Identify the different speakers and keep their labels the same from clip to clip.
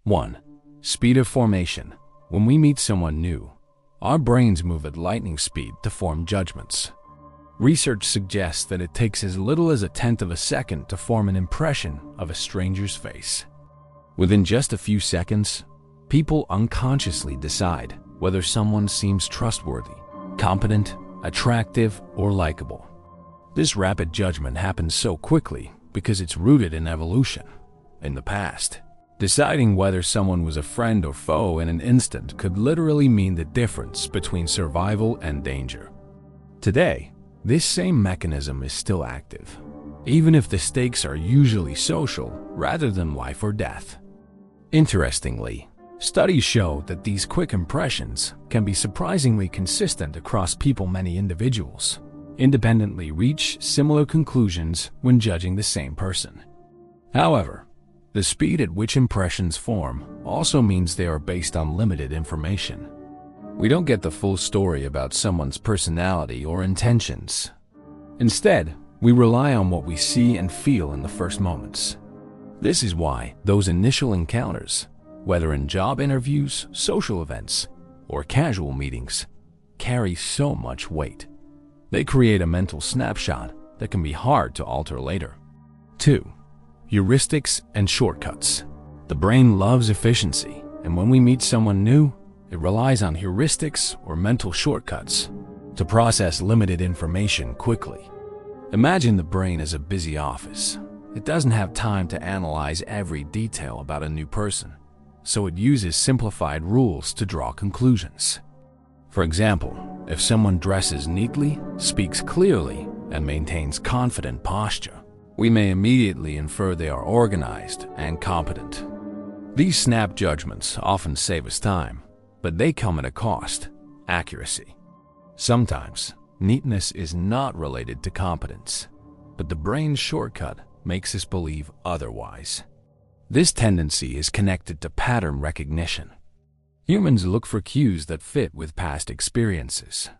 Speaker 1: 1. Speed of formation. When we meet someone new, our brains move at lightning speed to form judgments. Research suggests that it takes as little as 1/10 of a second to form an impression of a stranger's face. Within just a few seconds, people unconsciously decide whether someone seems trustworthy, competent, attractive, or likable. This rapid judgment happens so quickly because it's rooted in evolution. In the past, deciding whether someone was a friend or foe in an instant could literally mean the difference between survival and danger. Today, this same mechanism is still active, even if the stakes are usually social rather than life or death. Interestingly, studies show that these quick impressions can be surprisingly consistent across people. Many individuals independently reach similar conclusions when judging the same person. However, the speed at which impressions form also means they are based on limited information. We don't get the full story about someone's personality or intentions. Instead, we rely on what we see and feel in the first moments. This is why those initial encounters, whether in job interviews, social events, or casual meetings, carry so much weight. They create a mental snapshot that can be hard to alter later. 2. Heuristics and shortcuts. The brain loves efficiency, and when we meet someone new, it relies on heuristics or mental shortcuts to process limited information quickly. Imagine the brain as a busy office. It doesn't have time to analyze every detail about a new person, so it uses simplified rules to draw conclusions. For example, if someone dresses neatly, speaks clearly, and maintains confident posture, we may immediately infer they are organized and competent. These snap judgments often save us time, but they come at a cost: accuracy. Sometimes, neatness is not related to competence, but the brain's shortcut makes us believe otherwise. This tendency is connected to pattern recognition. Humans look for cues that fit with past experiences.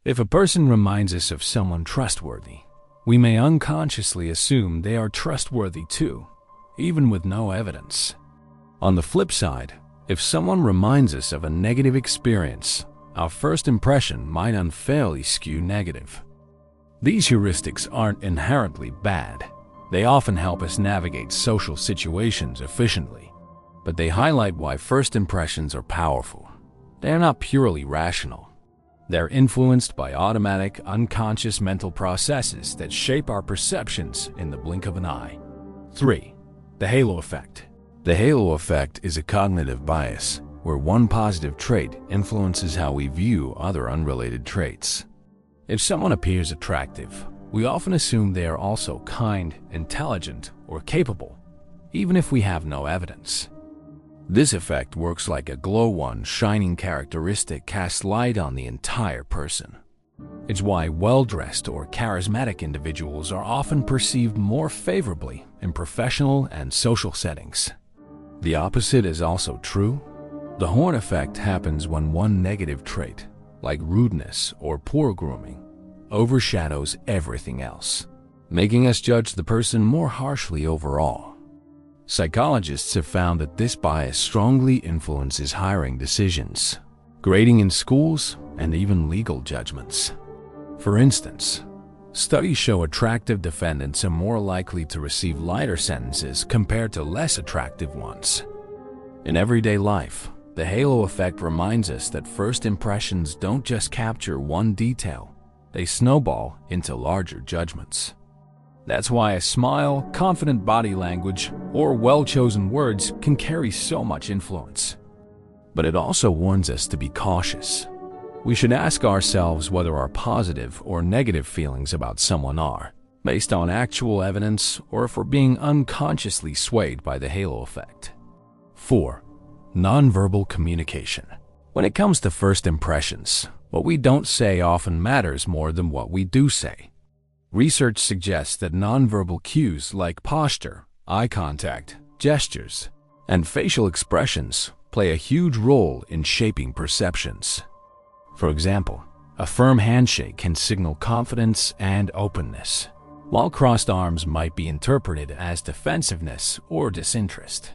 Speaker 1: If a person reminds us of someone trustworthy, we may unconsciously assume they are trustworthy too, even with no evidence. On the flip side, if someone reminds us of a negative experience, our first impression might unfairly skew negative. These heuristics aren't inherently bad. They often help us navigate social situations efficiently, but they highlight why first impressions are powerful. They are not purely rational. They're influenced by automatic, unconscious mental processes that shape our perceptions in the blink of an eye. 3. The halo effect. The halo effect is a cognitive bias where one positive trait influences how we view other unrelated traits. If someone appears attractive, we often assume they are also kind, intelligent, or capable, even if we have no evidence. This effect works like a glow-one shining characteristic casts light on the entire person. It's why well-dressed or charismatic individuals are often perceived more favorably in professional and social settings. The opposite is also true. The horn effect happens when one negative trait, like rudeness or poor grooming, overshadows everything else, making us judge the person more harshly overall. Psychologists have found that this bias strongly influences hiring decisions, grading in schools, and even legal judgments. For instance, studies show attractive defendants are more likely to receive lighter sentences compared to less attractive ones. In everyday life, the halo effect reminds us that first impressions don't just capture one detail, they snowball into larger judgments. That's why a smile, confident body language, or well-chosen words can carry so much influence. But it also warns us to be cautious. We should ask ourselves whether our positive or negative feelings about someone are based on actual evidence or if we're being unconsciously swayed by the halo effect. 4. Nonverbal communication. When it comes to first impressions, what we don't say often matters more than what we do say. Research suggests that nonverbal cues like posture, eye contact, gestures, and facial expressions play a huge role in shaping perceptions. For example, a firm handshake can signal confidence and openness, while crossed arms might be interpreted as defensiveness or disinterest.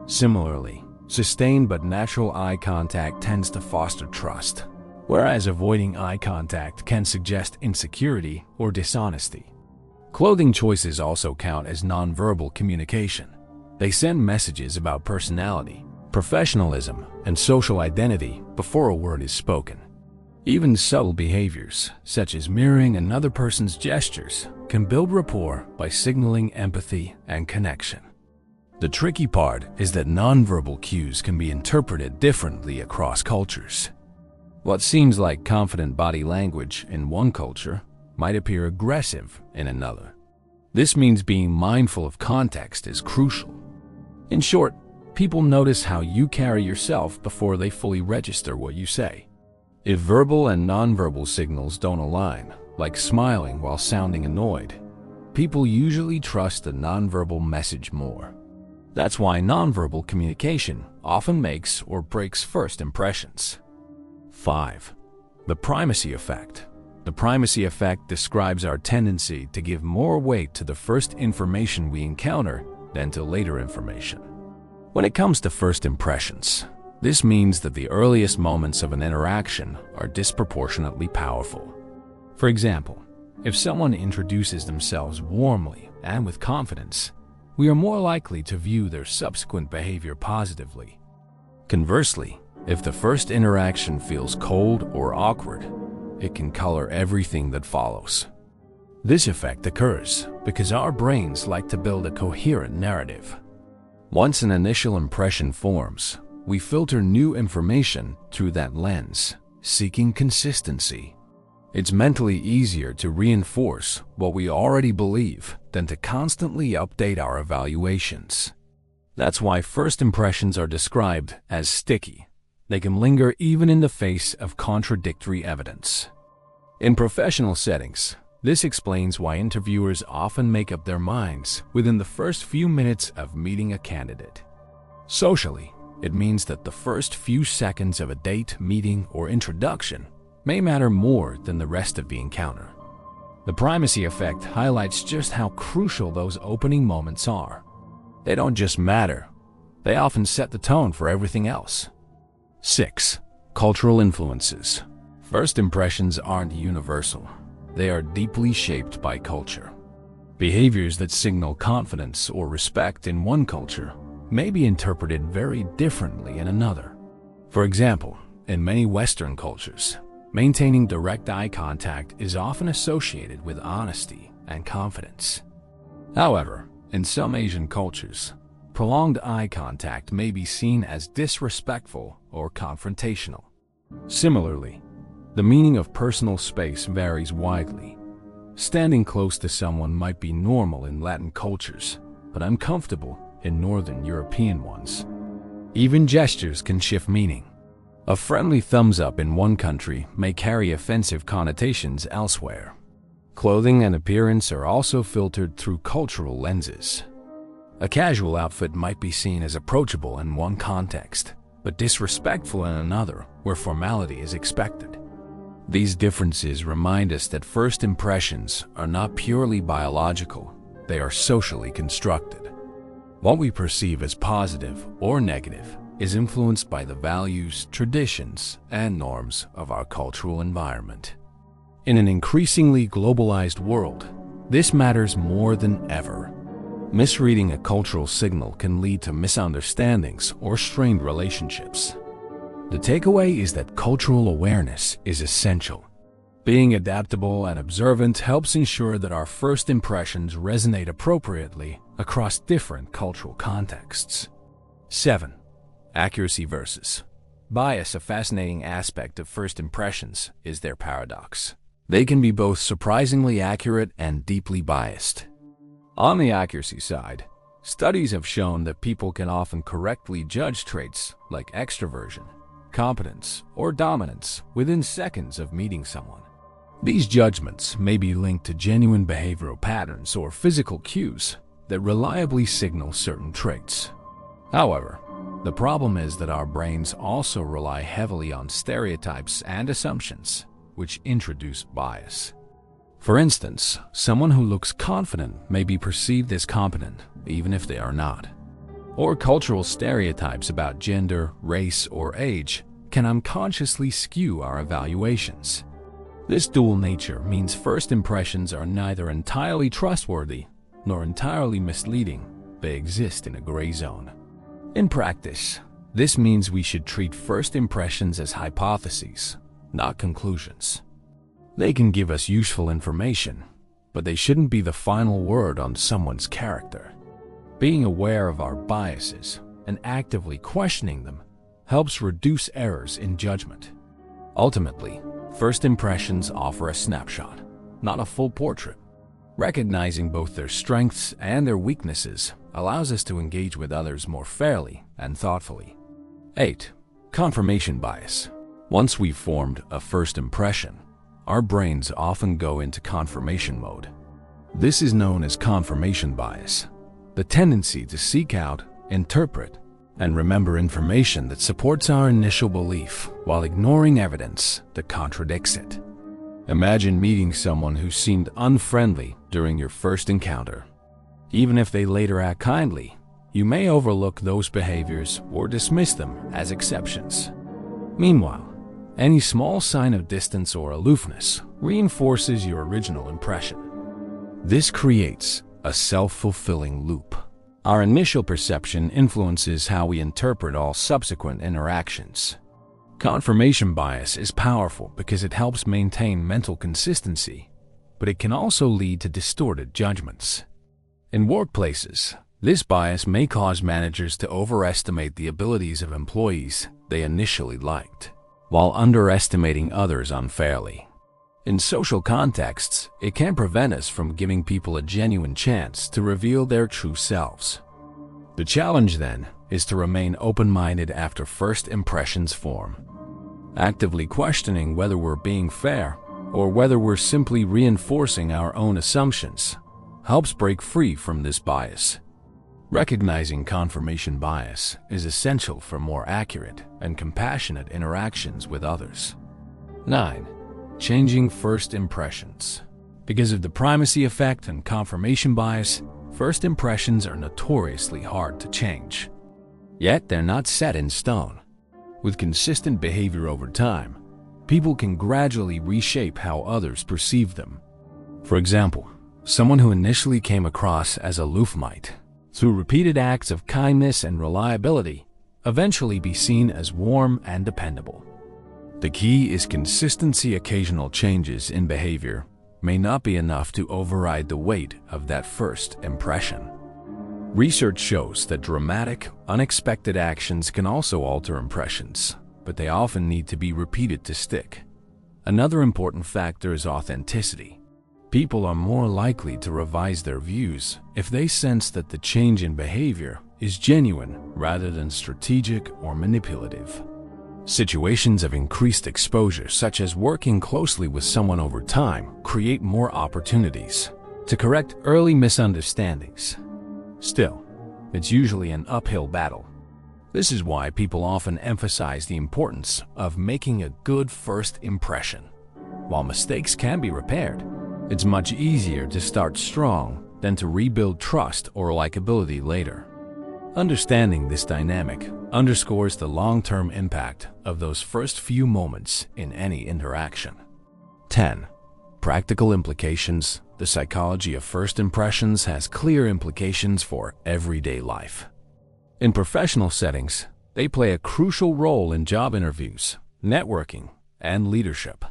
Speaker 1: Similarly, Sustained but natural eye contact tends to foster trust, whereas avoiding eye contact can suggest insecurity or dishonesty. Clothing choices also count as nonverbal communication. They send messages about personality, professionalism, and social identity before a word is spoken. Even subtle behaviors, such as mirroring another person's gestures, can build rapport by signaling empathy and connection. The tricky part is that nonverbal cues can be interpreted differently across cultures. What seems like confident body language in one culture might appear aggressive in another. This means being mindful of context is crucial. In short, people notice how you carry yourself before they fully register what you say. If verbal and nonverbal signals don't align, like smiling while sounding annoyed, people usually trust the nonverbal message more. That's why nonverbal communication often makes or breaks first impressions. 5. The primacy effect. The primacy effect describes our tendency to give more weight to the first information we encounter than to later information. When it comes to first impressions, this means that the earliest moments of an interaction are disproportionately powerful. For example, if someone introduces themselves warmly and with confidence, we are more likely to view their subsequent behavior positively. Conversely, if the first interaction feels cold or awkward, it can color everything that follows. This effect occurs because our brains like to build a coherent narrative. Once an initial impression forms, we filter new information through that lens, seeking consistency. It's mentally easier to reinforce what we already believe than to constantly update our evaluations. That's why first impressions are described as sticky. They can linger even in the face of contradictory evidence. In professional settings, this explains why interviewers often make up their minds within the first few minutes of meeting a candidate. Socially, it means that the first few seconds of a date, meeting, or introduction may matter more than the rest of the encounter. The primacy effect highlights just how crucial those opening moments are. They don't just matter, they often set the tone for everything else. 6. Cultural influences. First impressions aren't universal. They are deeply shaped by culture. Behaviors that signal confidence or respect in one culture may be interpreted very differently in another. For example, in many Western cultures, maintaining direct eye contact is often associated with honesty and confidence. However, in some Asian cultures, prolonged eye contact may be seen as disrespectful or confrontational. Similarly, the meaning of personal space varies widely. Standing close to someone might be normal in Latin cultures, but uncomfortable in Northern European ones. Even gestures can shift meaning. A friendly thumbs up in one country may carry offensive connotations elsewhere. Clothing and appearance are also filtered through cultural lenses. A casual outfit might be seen as approachable in one context, but disrespectful in another where formality is expected. These differences remind us that first impressions are not purely biological, they are socially constructed. What we perceive as positive or negative is influenced by the values, traditions, and norms of our cultural environment. In an increasingly globalized world, this matters more than ever. Misreading a cultural signal can lead to misunderstandings or strained relationships. The takeaway is that cultural awareness is essential. Being adaptable and observant helps ensure that our first impressions resonate appropriately across different cultural contexts. 7. Accuracy versus bias. A fascinating aspect of first impressions is their paradox. They can be both surprisingly accurate and deeply biased. On the accuracy side, studies have shown that people can often correctly judge traits like extroversion, competence, or dominance within seconds of meeting someone. These judgments may be linked to genuine behavioral patterns or physical cues that reliably signal certain traits. However, the problem is that our brains also rely heavily on stereotypes and assumptions, which introduce bias. For instance, someone who looks confident may be perceived as competent, even if they are not. or cultural stereotypes about gender, race, or age can unconsciously skew our evaluations. This dual nature means first impressions are neither entirely trustworthy nor entirely misleading. They exist in a gray zone. In practice, this means we should treat first impressions as hypotheses, not conclusions. They can give us useful information, but they shouldn't be the final word on someone's character. Being aware of our biases and actively questioning them helps reduce errors in judgment. Ultimately, first impressions offer a snapshot, not a full portrait. Recognizing both their strengths and their weaknesses allows us to engage with others more fairly and thoughtfully. 8. Confirmation bias. Once we've formed a first impression, our brains often go into confirmation mode. This is known as confirmation bias, the tendency to seek out, interpret, and remember information that supports our initial belief while ignoring evidence that contradicts it. Imagine meeting someone who seemed unfriendly during your first encounter. Even if they later act kindly, you may overlook those behaviors or dismiss them as exceptions. Meanwhile, any small sign of distance or aloofness reinforces your original impression. This creates a self-fulfilling loop. Our initial perception influences how we interpret all subsequent interactions. Confirmation bias is powerful because it helps maintain mental consistency, but it can also lead to distorted judgments. In workplaces, this bias may cause managers to overestimate the abilities of employees they initially liked, while underestimating others unfairly. In social contexts, it can prevent us from giving people a genuine chance to reveal their true selves. The challenge, then, is to remain open-minded after first impressions form. Actively questioning whether we're being fair or whether we're simply reinforcing our own assumptions helps break free from this bias. Recognizing confirmation bias is essential for more accurate and compassionate interactions with others. 9. Changing first impressions. Because of the primacy effect and confirmation bias, first impressions are notoriously hard to change. Yet they're not set in stone. With consistent behavior over time, people can gradually reshape how others perceive them. For example, someone who initially came across as aloof might, through repeated acts of kindness and reliability, eventually be seen as warm and dependable. The key is consistency. Occasional changes in behavior may not be enough to override the weight of that first impression. Research shows that dramatic, unexpected actions can also alter impressions, but they often need to be repeated to stick. Another important factor is authenticity. People are more likely to revise their views if they sense that the change in behavior is genuine rather than strategic or manipulative. Situations of increased exposure, such as working closely with someone over time, create more opportunities to correct early misunderstandings. Still, it's usually an uphill battle. This is why people often emphasize the importance of making a good first impression. While mistakes can be repaired, it's much easier to start strong than to rebuild trust or likability later. Understanding this dynamic underscores the long-term impact of those first few moments in any interaction. 10. Practical implications. The psychology of first impressions has clear implications for everyday life. In professional settings, they play a crucial role in job interviews, networking, and leadership.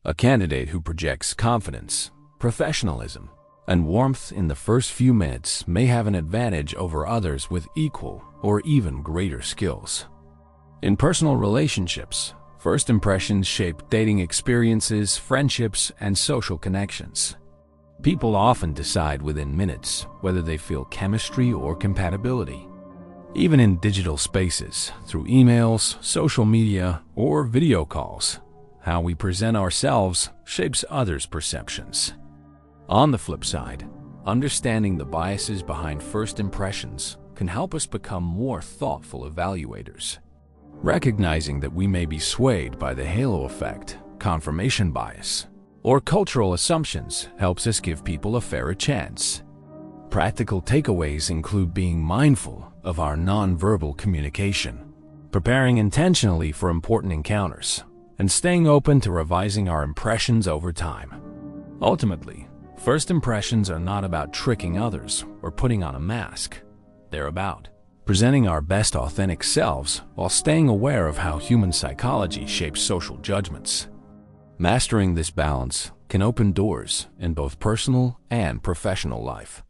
Speaker 1: A candidate who projects confidence, professionalism, and warmth in the first few minutes may have an advantage over others with equal or even greater skills. In personal relationships, first impressions shape dating experiences, friendships, and social connections. People often decide within minutes whether they feel chemistry or compatibility. Even in digital spaces, through emails, social media, or video calls, how we present ourselves shapes others' perceptions. On the flip side, understanding the biases behind first impressions can help us become more thoughtful evaluators. Recognizing that we may be swayed by the halo effect, confirmation bias, or cultural assumptions helps us give people a fairer chance. Practical takeaways include being mindful of our nonverbal communication, preparing intentionally for important encounters, and staying open to revising our impressions over time. Ultimately, first impressions are not about tricking others or putting on a mask. They're about presenting our best authentic selves while staying aware of how human psychology shapes social judgments. Mastering this balance can open doors in both personal and professional life.